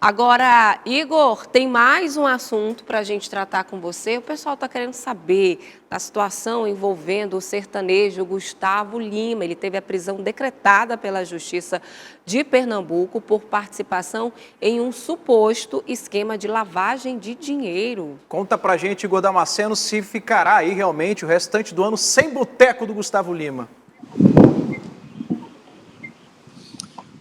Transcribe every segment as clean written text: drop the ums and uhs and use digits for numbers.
Agora, Igor, tem mais um assunto para a gente tratar com você. O pessoal está querendo saber da situação envolvendo o sertanejo Gustavo Lima. Ele teve a prisão decretada pela Justiça de Pernambuco por participação em um suposto esquema de lavagem de dinheiro. Conta pra gente, Igor Damasceno, se ficará aí realmente o restante do ano sem boteco do Gustavo Lima.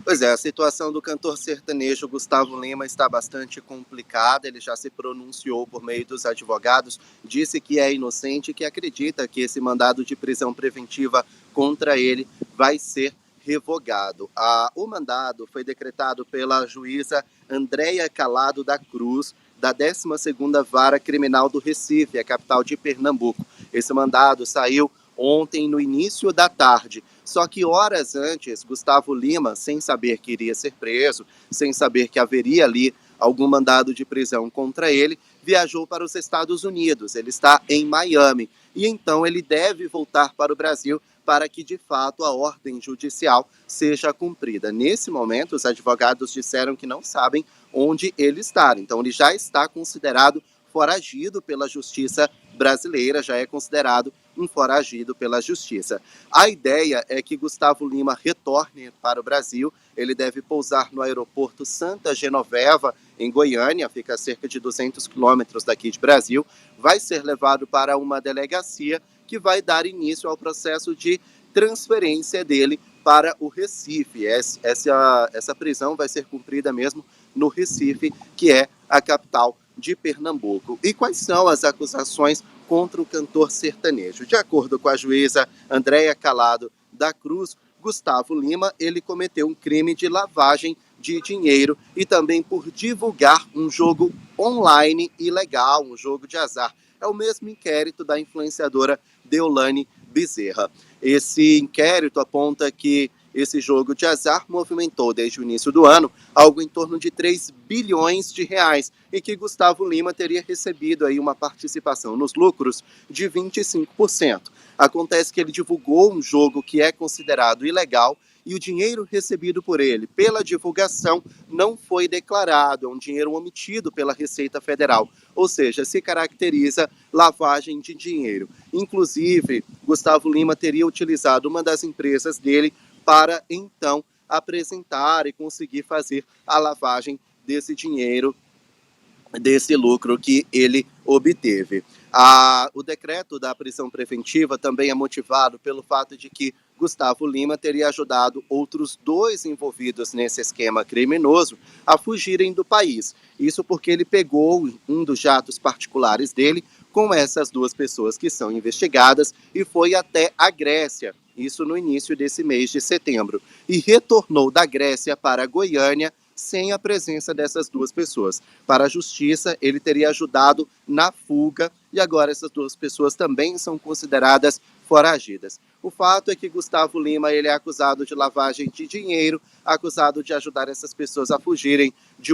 Pois é, a situação do cantor sertanejo Gustavo Lima está bastante complicada. Ele já se pronunciou por meio dos advogados, disse que é inocente e que acredita que esse mandado de prisão preventiva contra ele vai ser revogado. O mandado foi decretado pela juíza Andréia Calado da Cruz, da 12ª Vara Criminal do Recife, a capital de Pernambuco. Esse mandado saiu ontem no início da tarde. Só que horas antes, Gustavo Lima, sem saber que iria ser preso, sem saber que haveria ali algum mandado de prisão contra ele, viajou para os Estados Unidos. Ele está em Miami e então ele deve voltar para o Brasil para que, de fato, a ordem judicial seja cumprida. Nesse momento, os advogados disseram que não sabem onde ele está. Então, ele já está considerado foragido pela Justiça brasileira, já é considerado um foragido pela Justiça. A ideia é que Gustavo Lima retorne para o Brasil. Ele deve pousar no aeroporto Santa Genoveva, em Goiânia, fica a cerca de 200 quilômetros daqui de Brasil. Vai ser levado para uma delegacia que vai dar início ao processo de transferência dele para o Recife. Essa prisão vai ser cumprida mesmo no Recife, que é a capital de Pernambuco. E quais são as acusações contra o cantor sertanejo? De acordo com a juíza Andréia Calado da Cruz, Gustavo Lima, ele cometeu um crime de lavagem de dinheiro e também por divulgar um jogo online ilegal, um jogo de azar. É o mesmo inquérito da influenciadora Deolane Bezerra. Esse inquérito aponta que esse jogo de azar movimentou desde o início do ano algo em torno de 3 bilhões de reais e que Gustavo Lima teria recebido aí uma participação nos lucros de 25%. Acontece que ele divulgou um jogo que é considerado ilegal e o dinheiro recebido por ele pela divulgação não foi declarado, é um dinheiro omitido pela Receita Federal, ou seja, se caracteriza lavagem de dinheiro. Inclusive, Gustavo Lima teria utilizado uma das empresas dele para então apresentar e conseguir fazer a lavagem desse dinheiro, desse lucro que ele obteve. O decreto da prisão preventiva também é motivado pelo fato de que Gustavo Lima teria ajudado outros 2 envolvidos nesse esquema criminoso a fugirem do país. Isso porque ele pegou um dos jatos particulares dele com essas 2 pessoas que são investigadas e foi até a Grécia, isso no início desse mês de setembro, e retornou da Grécia para Goiânia sem a presença dessas 2 pessoas. Para a justiça, ele teria ajudado na fuga e agora essas 2 pessoas também são consideradas foragidas. O fato é que Gustavo Lima ele é acusado de lavagem de dinheiro, acusado de ajudar essas pessoas a fugirem de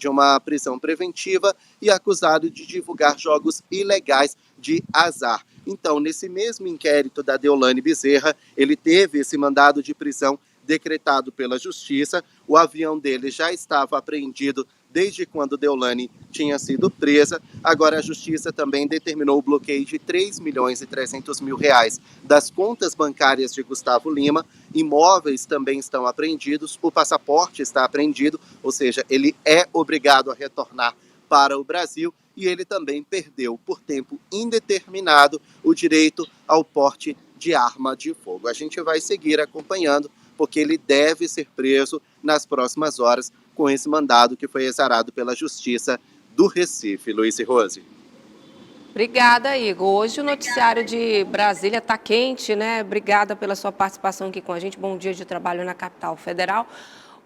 uma prisão preventiva e acusado de divulgar jogos ilegais de azar. Então, nesse mesmo inquérito da Deolane Bezerra, ele teve esse mandado de prisão decretado pela Justiça. O avião dele já estava apreendido desde quando Deolane tinha sido presa. Agora a Justiça também determinou o bloqueio de 3 milhões e 300 mil reais das contas bancárias de Gustavo Lima. Imóveis também estão apreendidos, o passaporte está apreendido, ou seja, ele é obrigado a retornar para o Brasil e ele também perdeu por tempo indeterminado o direito ao porte de arma de fogo. A gente vai seguir acompanhando, porque ele deve ser preso nas próximas horas com esse mandado que foi exarado pela Justiça do Recife. Luiz e Rose. Obrigada, Igor. Hoje o noticiário de Brasília está quente, né? Obrigada pela sua participação aqui com a gente. Bom dia de trabalho na capital federal.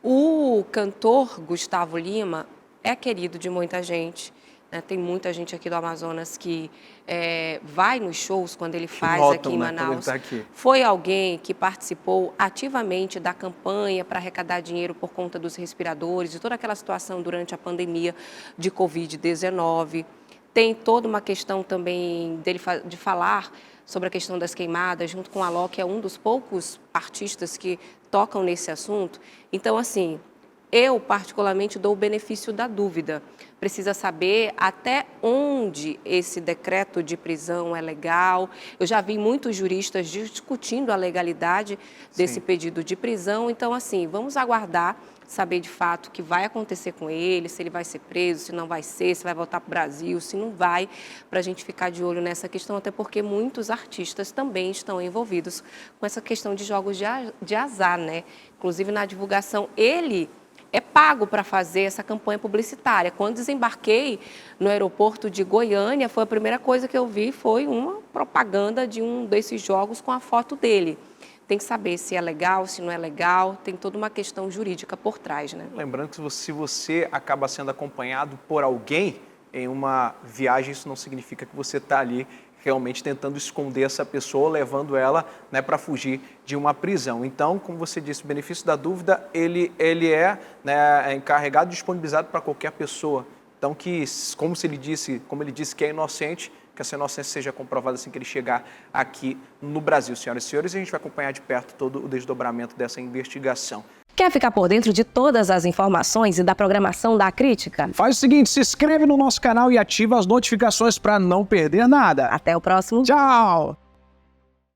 O cantor Gustavo Lima é querido de muita gente, né? Tem muita gente aqui do Amazonas que vai nos shows quando ele faz aqui em Manaus. Foi alguém que participou ativamente da campanha para arrecadar dinheiro por conta dos respiradores e toda aquela situação durante a pandemia de Covid-19. Tem toda uma questão também dele de falar sobre a questão das queimadas, junto com a Alok, que é um dos poucos artistas que tocam nesse assunto. Então, assim, eu, particularmente, dou o benefício da dúvida. Precisa saber até onde esse decreto de prisão é legal. Eu já vi muitos juristas discutindo a legalidade desse pedido de prisão. Então, assim, vamos aguardar, saber de fato o que vai acontecer com ele, se ele vai ser preso, se não vai ser, se vai voltar para o Brasil, se não vai, para a gente ficar de olho nessa questão, até porque muitos artistas também estão envolvidos com essa questão de jogos de azar, né? Inclusive, na divulgação, ele é pago para fazer essa campanha publicitária. Quando desembarquei no aeroporto de Goiânia, foi a primeira coisa que eu vi, foi uma propaganda de um desses jogos com a foto dele. Tem que saber se é legal, se não é legal, tem toda uma questão jurídica por trás, né? Lembrando que se você acaba sendo acompanhado por alguém em uma viagem, isso não significa que você está ali realmente tentando esconder essa pessoa, levando ela, né, para fugir de uma prisão. Então, como você disse, o benefício da dúvida, ele é, né, encarregado e disponibilizado para qualquer pessoa. Então, como ele disse que é inocente, que essa inocência seja comprovada assim que ele chegar aqui no Brasil. Senhoras e senhores, a gente vai acompanhar de perto todo o desdobramento dessa investigação. Quer ficar por dentro de todas as informações e da programação da Crítica? Faz o seguinte, se inscreve no nosso canal e ativa as notificações para não perder nada. Até o próximo. Tchau!